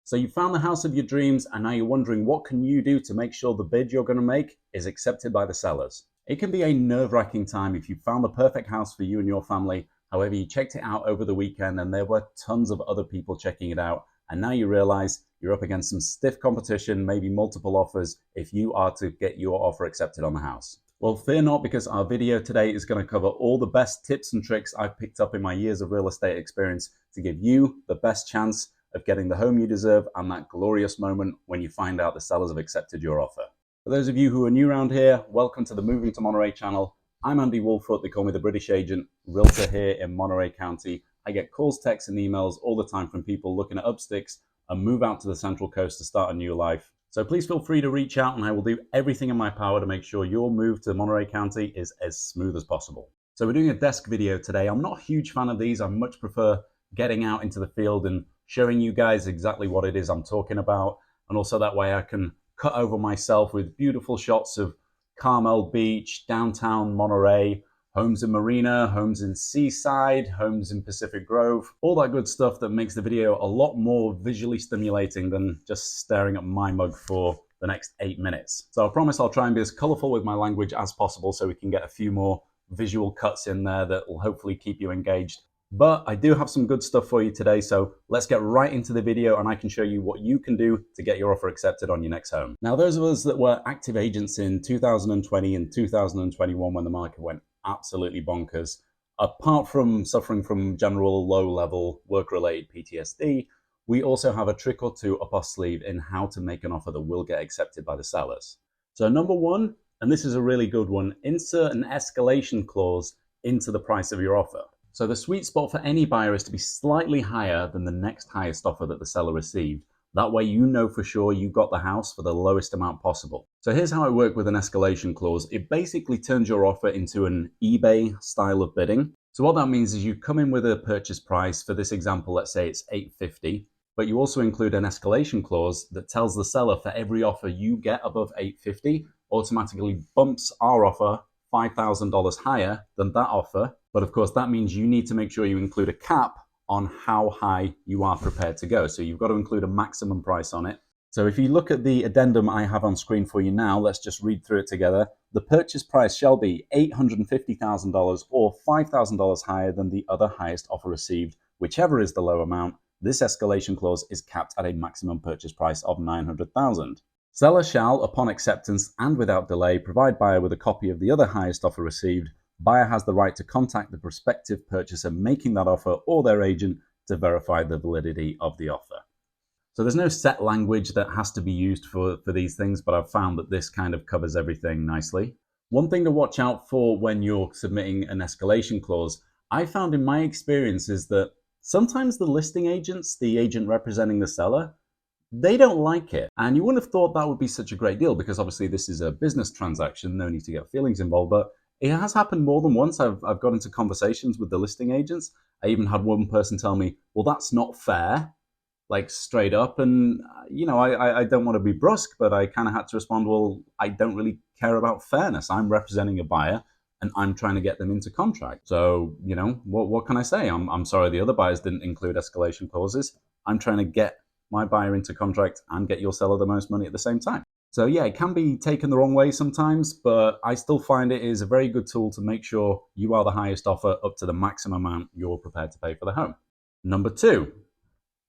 So you found the house of your dreams and now you're wondering what can you do to make sure the bid you're going to make is accepted by the sellers. It can be a nerve-wracking time if you found the perfect house for you and your family. However, you checked it out over the weekend and there were tons of other people checking it out. And now you realize you're up against some stiff competition, maybe multiple offers, if you are to get your offer accepted on the house. Well, fear not, because our video today is going to cover all the best tips and tricks I've picked up in my years of real estate experience to give you the best chance of getting the home you deserve and that glorious moment when you find out the sellers have accepted your offer. For those of you who are new around here, welcome to the Moving to Monterey channel. I'm Andy Woolfoot, they call me the British agent, realtor here in Monterey County. I get calls, texts, and emails all the time from people looking at upsticks and move out to the Central Coast to start a new life. So please feel free to reach out and I will do everything in my power to make sure your move to Monterey County is as smooth as possible. So we're doing a desk video today. I'm not a huge fan of these. I much prefer getting out into the field and showing you guys exactly what it is I'm talking about. And also that way I can cut over myself with beautiful shots of Carmel Beach, downtown Monterey, homes in Marina, homes in Seaside, homes in Pacific Grove, all that good stuff that makes the video a lot more visually stimulating than just staring at my mug for the next 8 minutes. So I promise I'll try and be as colorful with my language as possible so we can get a few more visual cuts in there that will hopefully keep you engaged. But I do have some good stuff for you today, so let's get right into the video and I can show you what you can do to get your offer accepted on your next home. Now, those of us that were active agents in 2020 and 2021 when the market went absolutely bonkers, apart from suffering from general low-level work-related PTSD, we also have a trick or two up our sleeve in how to make an offer that will get accepted by the sellers. So number one, and this is a really good one, insert an escalation clause into the price of your offer. So the sweet spot for any buyer is to be slightly higher than the next highest offer that the seller received. That way you know for sure you got the house for the lowest amount possible. So here's how I work with an escalation clause. It basically turns your offer into an eBay style of bidding. So what that means is you come in with a purchase price. For this example, let's say it's $850, but you also include an escalation clause that tells the seller for every offer you get above $850, automatically bumps our offer $5,000 higher than that offer. But of course, that means you need to make sure you include a cap on how high you are prepared to go. So you've got to include a maximum price on it. So if you look at the addendum I have on screen for you now, let's just read through it together. The purchase price shall be $850,000 or $5,000 higher than the other highest offer received, whichever is the low amount. This escalation clause is capped at a maximum purchase price of $900,000. Seller shall, upon acceptance and without delay, provide buyer with a copy of the other highest offer received. Buyer has the right to contact the prospective purchaser making that offer or their agent to verify the validity of the offer. So there's no set language that has to be used for these things, but I've found that this kind of covers everything nicely. One thing to watch out for when you're submitting an escalation clause, I found in my experience is that sometimes the listing agents, the agent representing the seller, they don't like it. And you wouldn't have thought that would be such a great deal because obviously this is a business transaction, no need to get feelings involved, but it has happened more than once. I've got into conversations with the listing agents. I even had one person tell me, well, that's not fair, like straight up. And, you know, I don't want to be brusque, but I kind of had to respond, well, I don't really care about fairness. I'm representing a buyer and I'm trying to get them into contract. So, you know, what can I say? I'm sorry the other buyers didn't include escalation clauses. I'm trying to get my buyer into contract and get your seller the most money at the same time. So yeah, it can be taken the wrong way sometimes, but I still find it is a very good tool to make sure you are the highest offer up to the maximum amount you're prepared to pay for the home. Number two,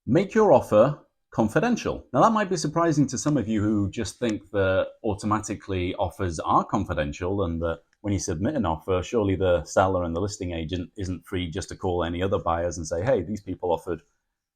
make your offer confidential. Now that might be surprising to some of you who just think that automatically offers are confidential and that when you submit an offer, surely the seller and the listing agent isn't free just to call any other buyers and say, hey, these people offered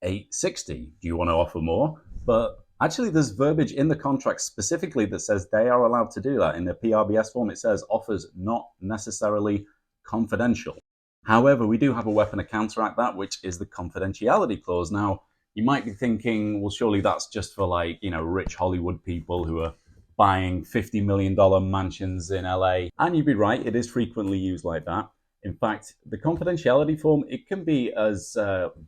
$860. Do you want to offer more? But actually, there's verbiage in the contract specifically that says they are allowed to do that. In the PRBS form, it says offers not necessarily confidential. However, we do have a weapon to counteract that, which is the confidentiality clause. Now, you might be thinking, well, surely that's just for like, you know, rich Hollywood people who are buying $50 million mansions in LA. And you'd be right, it is frequently used like that. In fact, the confidentiality form, it can be as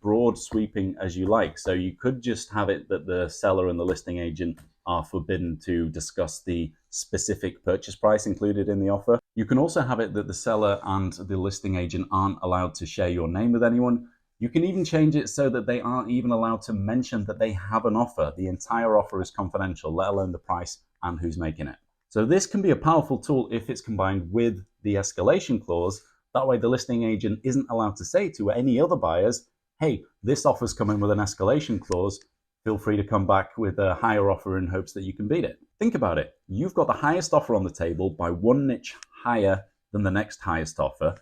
broad sweeping as you like. So you could just have it that the seller and the listing agent are forbidden to discuss the specific purchase price included in the offer. You can also have it that the seller and the listing agent aren't allowed to share your name with anyone. You can even change it so that they aren't even allowed to mention that they have an offer. The entire offer is confidential, let alone the price and who's making it. So this can be a powerful tool if it's combined with the escalation clause. That way the listing agent isn't allowed to say to any other buyers, hey, this offer's coming with an escalation clause. Feel free to come back with a higher offer in hopes that you can beat it. Think about it. You've got the highest offer on the table by one niche higher than the next highest offer,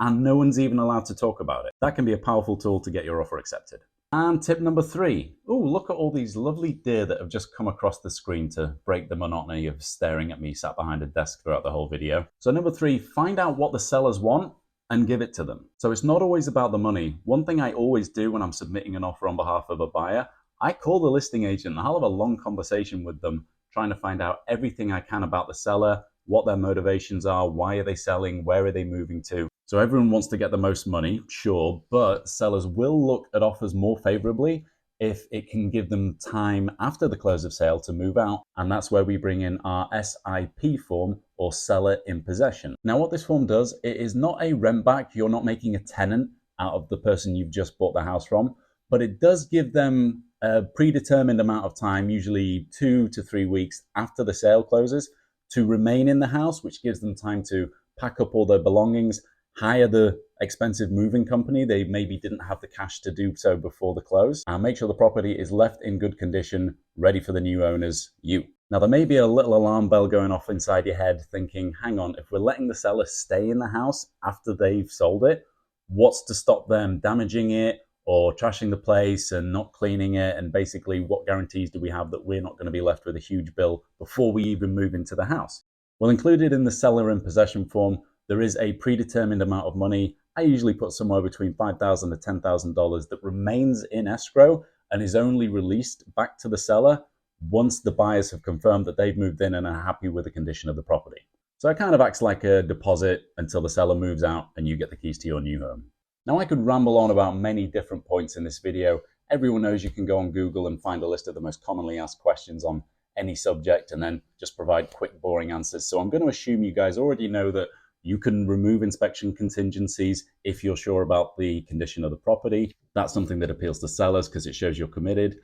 and no one's even allowed to talk about it. That can be a powerful tool to get your offer accepted. And tip number 3, look at all these lovely deer that have just come across the screen to break the monotony of staring at me sat behind a desk throughout the whole video. So number 3, find out what the sellers want and give it to them. So it's not always about the money. One thing I always do when I'm submitting an offer on behalf of a buyer, I call the listing agent and I'll have a long conversation with them, trying to find out everything I can about the seller, what their motivations are, why are they selling, where are they moving to. So everyone wants to get the most money, sure, but sellers will look at offers more favorably if it can give them time after the close of sale to move out. And that's where we bring in our SIP form, or seller in possession. Now what this form does, it is not a rent back. You're not making a tenant out of the person you've just bought the house from, but it does give them a predetermined amount of time, usually 2 to 3 weeks after the sale closes, to remain in the house, which gives them time to pack up all their belongings, hire the expensive moving company they maybe didn't have the cash to do so before the close, and make sure the property is left in good condition, ready for the new owners, you. Now there may be a little alarm bell going off inside your head thinking, hang on, if we're letting the seller stay in the house after they've sold it, what's to stop them damaging it or trashing the place and not cleaning it? And basically, what guarantees do we have that we're not going to be left with a huge bill before we even move into the house? Well, included in the seller in possession form, there is a predetermined amount of money. I usually put somewhere between $5,000 to $10,000 that remains in escrow and is only released back to the seller once the buyers have confirmed that they've moved in and are happy with the condition of the property. So it kind of acts like a deposit until the seller moves out and you get the keys to your new home. Now I could ramble on about many different points in this video. Everyone knows you can go on Google and find a list of the most commonly asked questions on any subject and then just provide quick, boring answers. So I'm going to assume you guys already know that you can remove inspection contingencies if you're sure about the condition of the property. That's something that appeals to sellers because it shows you're committed.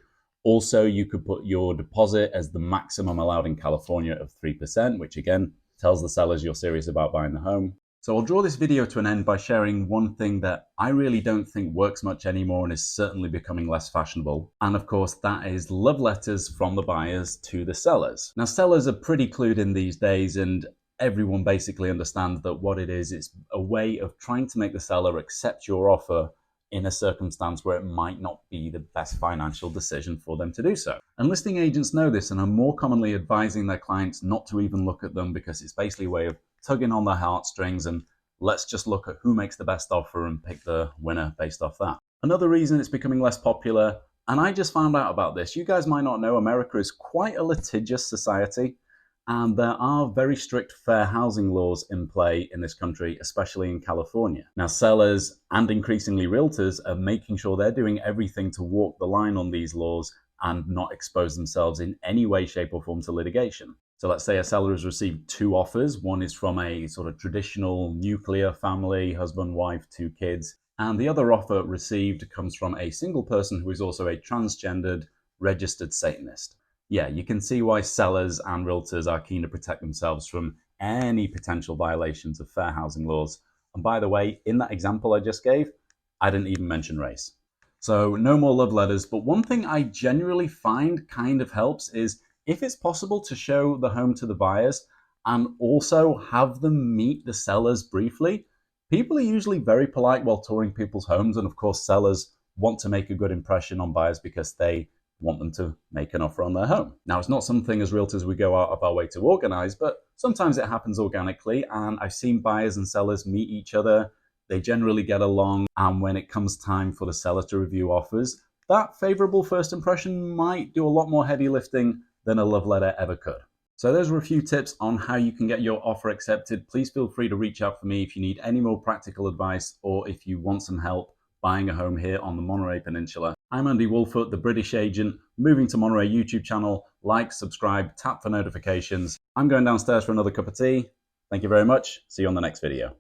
Also, you could put your deposit as the maximum allowed in California of 3%, which again tells the sellers you're serious about buying the home. So I'll draw this video to an end by sharing one thing that I really don't think works much anymore and is certainly becoming less fashionable. And of course, that is love letters from the buyers to the sellers. Now, sellers are pretty clued in these days, and everyone basically understands that what it is a way of trying to make the seller accept your offer in a circumstance where it might not be the best financial decision for them to do so. And listing agents know this and are more commonly advising their clients not to even look at them because it's basically a way of tugging on their heartstrings and let's just look at who makes the best offer and pick the winner based off that. Another reason it's becoming less popular, and I just found out about this, you guys might not know, America is quite a litigious society. And there are very strict fair housing laws in play in this country, especially in California. Now, sellers and increasingly realtors are making sure they're doing everything to walk the line on these laws and not expose themselves in any way, shape, or form to litigation. So let's say a seller has received 2 offers. One is from a sort of traditional nuclear family, husband, wife, 2 kids. And the other offer received comes from a single person who is also a transgendered registered Satanist. Yeah, you can see why sellers and realtors are keen to protect themselves from any potential violations of fair housing laws. And by the way, in that example I just gave, I didn't even mention race. So no more love letters, but one thing I generally find kind of helps is if it's possible to show the home to the buyers and also have them meet the sellers briefly. People are usually very polite while touring people's homes, and of course sellers want to make a good impression on buyers because they want them to make an offer on their home. Now, it's not something as realtors we go out of our way to organize, but sometimes it happens organically, and I've seen buyers and sellers meet each other. They generally get along, and when it comes time for the seller to review offers, that favorable first impression might do a lot more heavy lifting than a love letter ever could. So those were a few tips on how you can get your offer accepted. Please feel free to reach out for me if you need any more practical advice or if you want some help buying a home here on the Monterey Peninsula. I'm Andy Woolfoot, the British agent, moving to Monterey YouTube channel. Like, subscribe, tap for notifications. I'm going downstairs for another cup of tea. Thank you very much. See you on the next video.